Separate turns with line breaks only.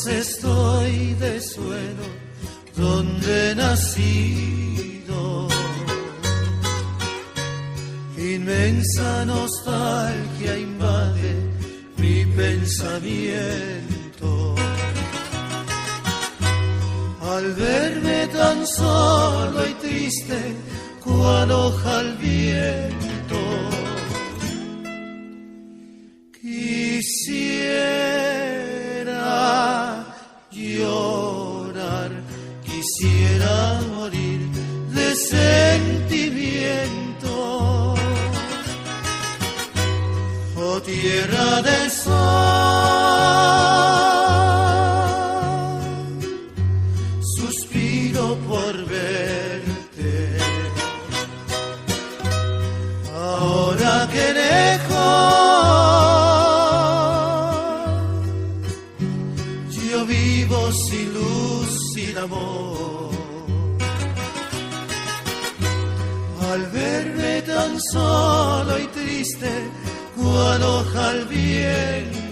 estoy de suelo donde he nacido. Inmensa nostalgia invade mi pensamiento al verme tan solo y triste cual hoja al viento. Quisiera llorar, quisiera morir de sentimiento. Oh tierra del sol, suspiro por verte. Ahora que lejos yo vivo sin luz, sin amor. Al verme tan solo y triste cual hoja al viento.